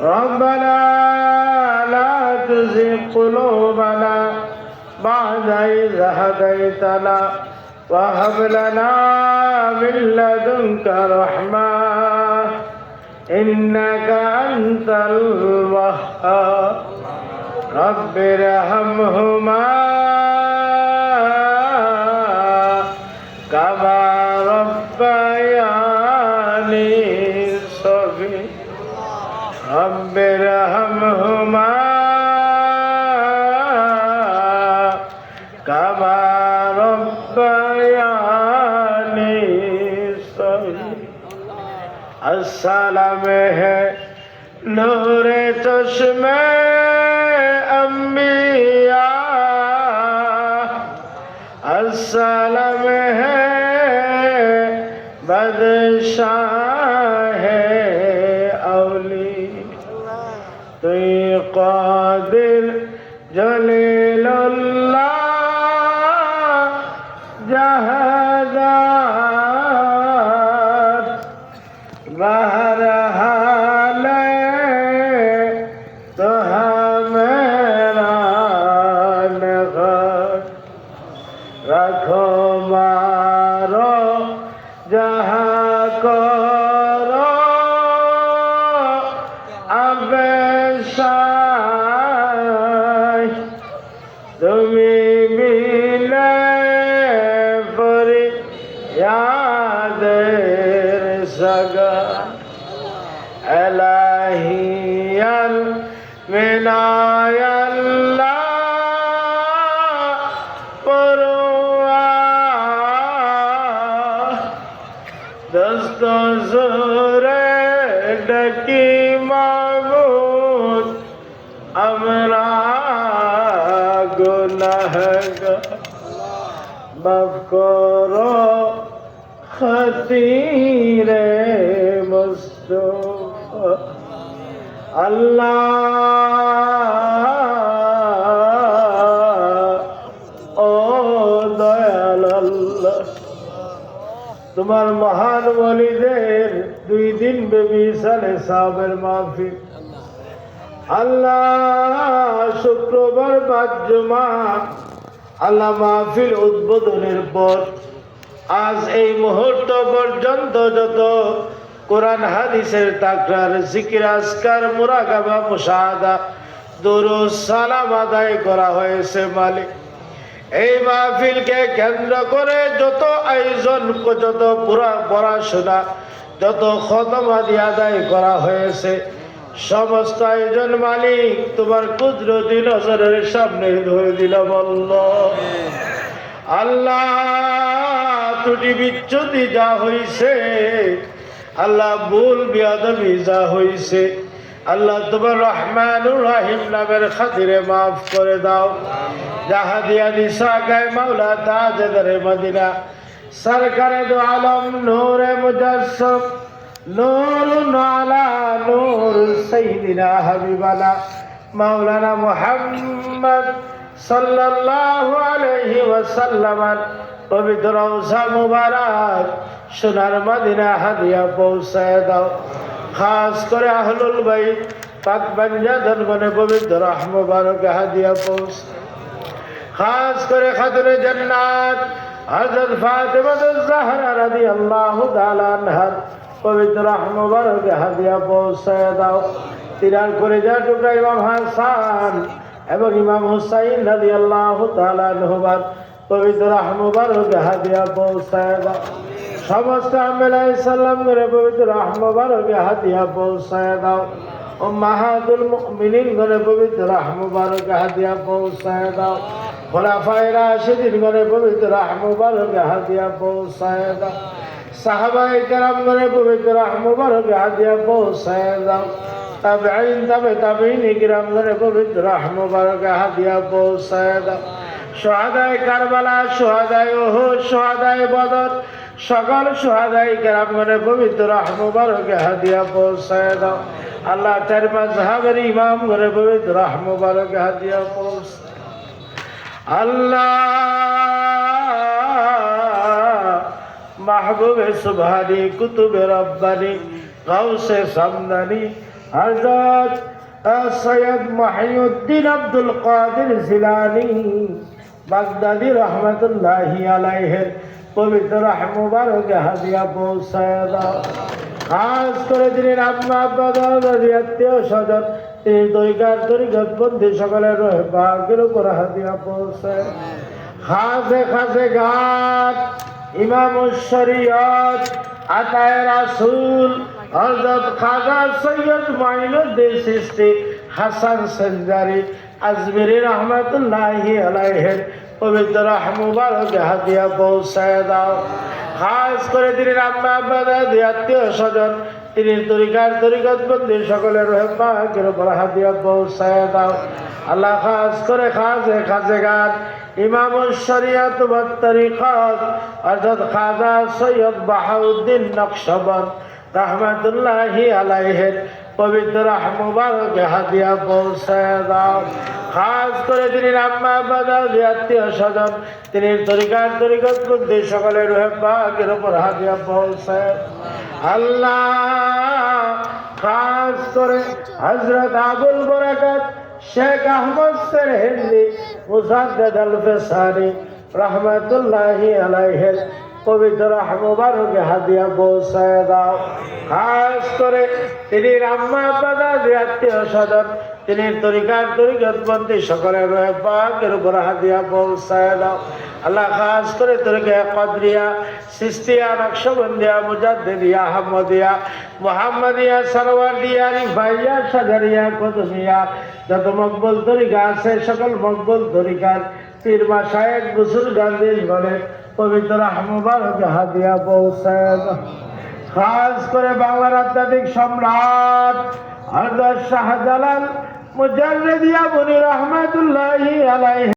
ربنا لا تزغ قلوبنا بعد إذ هديتنا وهب لنا من لدنك رحمة إنك أنت الوهاب رب ارحمهما كما ربياني صغيرا رب ارحمهما كما ربياني صغيرا السلام ہے نور چشمے انبیاء السلام ہے بدشاہ اولی تو قادر جلیل اللہ جہدار بہرحال تو ہمیرا نغر رکھو مارو جہاں کرو اب شاہ تمہیں ملے پری یاد سگا الہی المنای اللہ دست زور ڈکی معبود امرا گناہگار معاف کرو خطیر مصطفیٰ اللہ او দয়াল আল্লাহ তোমার মহান ওলিদের 2 দিন ব্যাপী সালে সাহেবের মাহফিল আল্লাহ শুক্রবার বাদ জুমা আল্লাহ মাহফিল উদ্বোধনের পর আজ এই মুহূর্ত পর্যন্ত যত কোরআন হাদিসের তাকরার জিকির আজকার মুরাকাবা মুশাহাদা দুরূদ সালাম আদায় করা হয়েছে মালিক এই মাহফিলকে কেন্দ্র করে যত আয়োজন যত পড়াশোনা যত খতমাদি আদায় করা হয়েছে সমস্ত আয়োজন মালিক তোমার কুদরতি নজরের সামনে ধরে দিলাম আল্লাহ ত্রুটি বিচ্যুতি যা হয়েছে আল্লাহ ভুল বিয়াদবি যা হয়েছে আল্লাহ তোমার রহমানুর রহিম নামের খাতিরে মাফ করে দাও জাহাদিয়া নিসা গায়ে মাওলা তাজদারে মদিনা সরকারে দো আলম নূরে মুজাসসম নূরুন আলা নূর সাইয়্যিদিনা হাবিবানা মাওলানা মুহাম্মদ সাল্লাল্লাহু আলাইহি ওয়াসাল্লাম পবিত্র রওজা মুবারক সোনার মদিনা হাদিয়া পৌঁছায় দাও খাস করে আহলুল বাইত পাক বাঞ্জাদান মানে পবিত্র রাহ মুবারক হাদিয়া পৌঁছ খাস করে খাতুনে জান্নাত হযরত ফাতিমা আয-জাহরা রাদিয়াল্লাহু তাআলা আনহা পবিত্র রাহ মুবারক হাদিয়া পৌঁছায় দাও তিনার কলিজার টুকরা ইমাম হাসান এবং ইমাম হুসাইন রাদিয়াল্লাহু তাআলা আনহুমার পবিত্র রাহ মুবারক হাদিয়া পৌঁছায় দাও সমস্ত আম্বিয়া সালাম করে পবিত্র রাহ মুবারক হাদিয়া পৌঁছায় দাও উম্মাহাতুল মুমিনিন করে পবিত্র রাহ মুবারক হাদিয়া পৌঁছায় দাও খোলাফায়ে রাশিদিন করে পবিত্র রাহ মুবারক হাদিয়া পৌঁছায় দাও সাহাবায়ে কেরাম করে পবিত্র রাহ মুবারক হাদিয়া পৌঁছায় দাও তাবেঈন তাবেঈন কিরাম করে পবিত্র রাহ মুবারক হাদিয়া পৌঁছায় দাও শুহাদায়ে কারবালা শুহাদায়ে উহুদ শুহাদায়ে বদর সকল শুহাদায়ে কেরাম করে পবিত্র রাহ মুবারক হাদিয়া পৌঁছায় দাও আল্লাহ চার মাযহাবের ইমাম করে পবিত্র রাহ মুবারক হাদিয়া পৌঁছায় আল্লাহ মাহবুবে সুবহানি কুতুবে রব্বানি গাউসে সামদানি হযরত সৈয়দ মহিউদ্দিন আব্দুল কাদের জিলানী বাগদাদি রহমতুল্লাহি আলাইহির পবিত্র মুবারকে হাদিয়া পৌঁছায় দাও। খাস করে দিনের আম্মা আব্বা দাদা আত্মীয় স্বজন এই তরিকত বন্ধু সকলের ভাগ্যের উপর হাদিয়া পৌঁছায়। খাসে খাসে গাত ইমাম শরীয়ত আতায়ে রাসূল হযরত খাজা সৈয়দ মাইনুদ্দিন চিশতি হাসান সঞ্জারি আজমিরি রহমতুল্লাহি আলাইহির পবিত্র মুবারকে হাদিয়া পৌঁছায় দাও। খাস করে দিনের আম্মা আব্বা দাদা আত্মীয় স্বজন তিনি তরিকত বন্ধু সকলের ভাগ্যের উপর হাদিয়া পৌঁছায় দাও। আল্লাহ খাস করে খাজে খাজে গান ইমাম শরীয়ত ওয়াত তরিকত হযরত খাজা সৈয়দ বাহাউদ্দিন নকশবন্দ রহমতুল্লাহি আলাইহির পবিত্র মুবারকে হাদিয়া পৌঁছায় দাও। খাস করে তিনি আম্মা আব্বা দাদা আত্মীয় স্বজন তিনি তরিকত বন্ধু সকলের ভাগ্যের উপর হাদিয়া পৌঁছায়। আল্লাহ খাস করে হযরত আবুল বরকত শেখ আহমদ সেরহিন্দি মুসাদ্দেদ আল ফেসানি রহমতুল্লাহি আলাইহির পবিত্র মুবারকে হাদিয়া পৌঁছায় দাও। খাস করে তিনি আম্মা আব্বা দাদা আত্মীয় স্বজন তিনি তরিকত বন্ধু সকলের ভাগ্যের উপর হাদিয়া পৌঁছায় দাও। আল্লাহ খাস করে তরিকা কদরিয়া সিস্তিয়া নকশবন্দিয়া মুজাদ্দিদিয়া আহমদিয়া মুহাম্মদিয়া সরওয়ারদিয়া রিফাইয়া সাজারিয়া কদমিয়া যত মকবুল তরিকা আছে সকল মকবুল তরিকার পীর মাশায়েখ বুজুর্গান দেশগণের পবিত্র মুবারকে হাদিয়া পৌঁছায় দাও। খাস করে বাংলার আধ্যাত্মিক সম্রাট হযরত শাহজালাল মুজাদ্দিদিয়া মুনি রহমতুল্লাহি আলাইহি